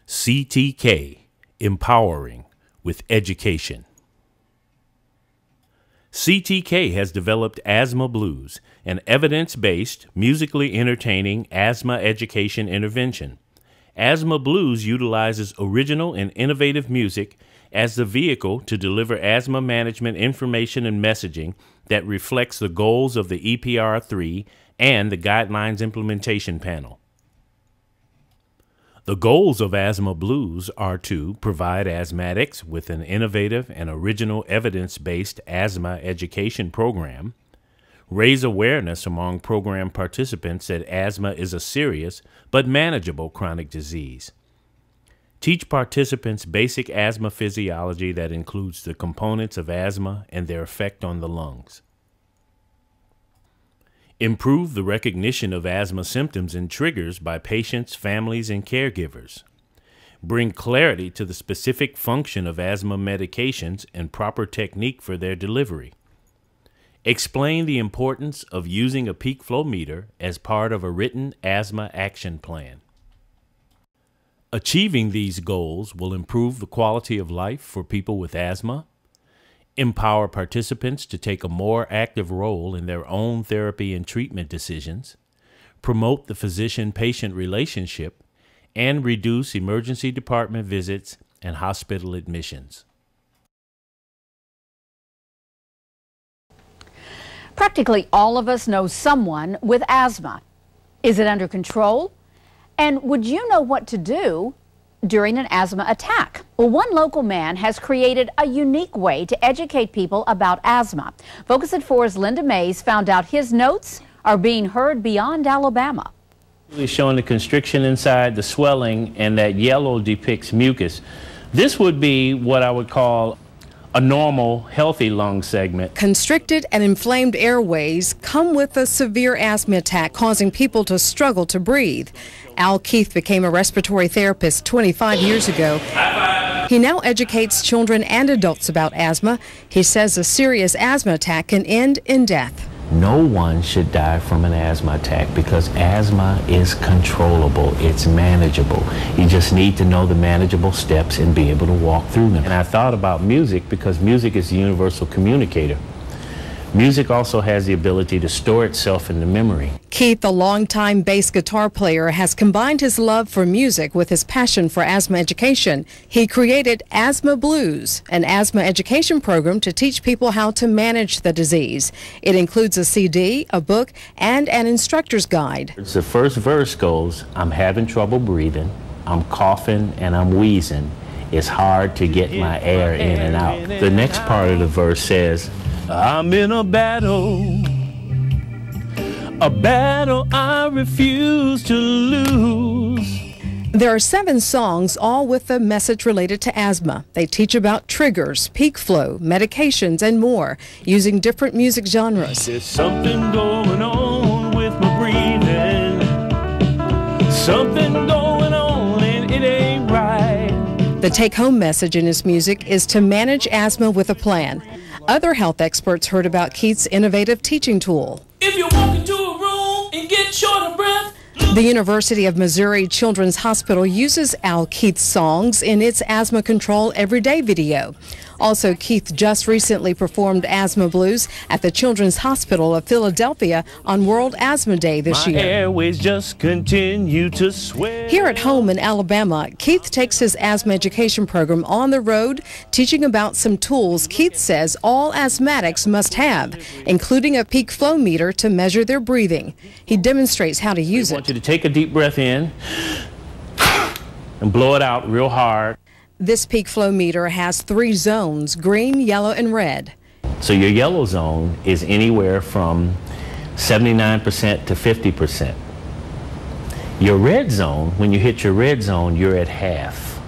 CTK, Empowering with Education. CTK has developed Asthma Blues, an evidence-based, musically entertaining asthma education intervention. Asthma Blues utilizes original and innovative music as the vehicle to deliver asthma management information and messaging that reflects the goals of the EPR3 and the Guidelines Implementation Panel. The goals of Asthma Blues are to provide asthmatics with an innovative and original evidence-based asthma education program, raise awareness among program participants that asthma is a serious but manageable chronic disease, teach participants basic asthma physiology that includes the components of asthma and their effect on the lungs, improve the recognition of asthma symptoms and triggers by patients, families, and caregivers, bring clarity to the specific function of asthma medications and proper technique for their delivery, explain the importance of using a peak flow meter as part of a written asthma action plan. Achieving these goals will improve the quality of life for people with asthma, empower participants to take a more active role in their own therapy and treatment decisions, promote the physician-patient relationship, and reduce emergency department visits and hospital admissions. Practically all of us know someone with asthma. Is it under control? And would you know what to do during an asthma attack? Well, one local man has created a unique way to educate people about asthma. Focus at 4's Linda Mays found out his notes are being heard beyond Alabama. Showing the constriction inside, the swelling, and that yellow depicts mucus. This would be what I would call a normal, healthy lung segment. Constricted and inflamed airways come with a severe asthma attack, causing people to struggle to breathe. Al Keith became a respiratory therapist 25 years ago. He now educates children and adults about asthma. He says a serious asthma attack can end in death. No one should die from an asthma attack because asthma is controllable. It's manageable. You just need to know the manageable steps and be able to walk through them. And I thought about music because music is the universal communicator. Music also has the ability to store itself in the memory. Keith, a longtime bass guitar player, has combined his love for music with his passion for asthma education. He created Asthma Blues, an asthma education program to teach people how to manage the disease. It includes a CD, a book, and an instructor's guide. The first verse goes, I'm having trouble breathing, I'm coughing, and I'm wheezing. It's hard to get my air in and out. The next part of the verse says, I'm in a battle I refuse to lose. There are 7 songs, all with a message related to asthma. They teach about triggers, peak flow, medications, and more, using different music genres. There's something going on with my breathing, something going on and it ain't right. The take-home message in his music is to manage asthma with a plan. Other health experts heard about Keith's innovative teaching tool. If you walk into a room and get short of breath. The University of Missouri Children's Hospital uses Al Keith's songs in its Asthma Control Everyday video. Also, Keith just recently performed Asthma Blues at the Children's Hospital of Philadelphia on World Asthma Day this year. My airways just continue to swell. Here at home in Alabama, Keith takes his asthma education program on the road, teaching about some tools Keith says all asthmatics must have, including a peak flow meter to measure their breathing. He demonstrates how to use it. I want you to take a deep breath in and blow it out real hard. This peak flow meter has 3 zones, green, yellow, and red. So your yellow zone is anywhere from 79% to 50%. Your red zone, when you hit your red zone, you're at half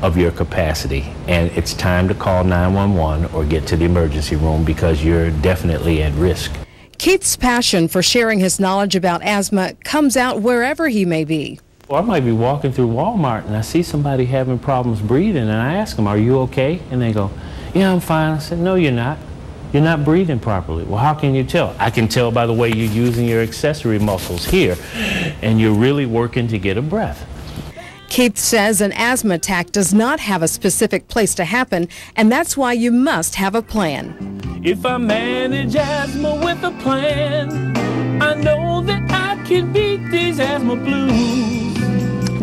of your capacity, and it's time to call 911 or get to the emergency room because you're definitely at risk. Keith's passion for sharing his knowledge about asthma comes out wherever he may be. Well, I might be walking through Walmart and I see somebody having problems breathing and I ask them, are you okay? And they go, yeah, I'm fine. I said, no, you're not. You're not breathing properly. Well, how can you tell? I can tell by the way you're using your accessory muscles here and you're really working to get a breath. Keith says an asthma attack does not have a specific place to happen, and that's why you must have a plan. If I manage asthma with a plan, I know that I can beat these asthma blues.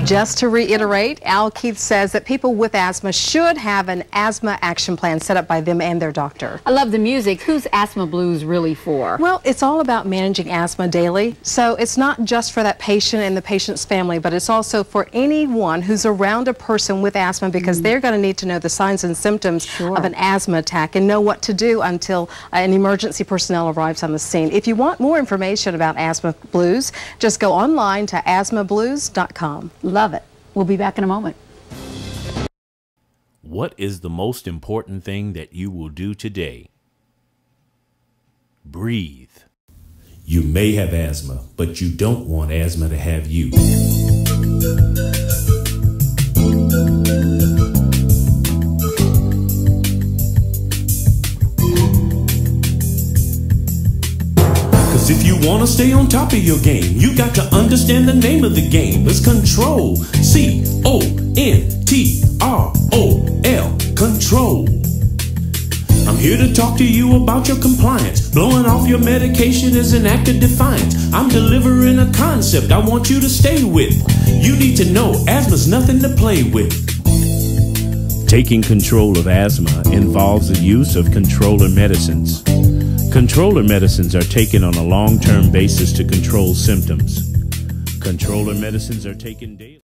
Just to reiterate, Al Keith says that people with asthma should have an asthma action plan set up by them and their doctor. I love the music. Who's Asthma Blues really for? Well, it's all about managing asthma daily. So it's not just for that patient and the patient's family, but it's also for anyone who's around a person with asthma, because they're going to need to know the signs and symptoms of an asthma attack and know what to do until an emergency personnel arrives on the scene. If you want more information about Asthma Blues, just go online to asthmablues.com. Love it. We'll be back in a moment. What is the most important thing that you will do today? Breathe. You may have asthma, but you don't want asthma to have you. Cause if you want to stay on top of your game, you got to understand the name of the game. It's control. C-O-N-T-R-O-L. Control. I'm here to talk to you about your compliance. Blowing off your medication is an act of defiance. I'm delivering a concept I want you to stay with. You need to know asthma's nothing to play with. Taking control of asthma involves the use of controller medicines. Controller medicines are taken on a long-term basis to control symptoms. Controller medicines are taken daily.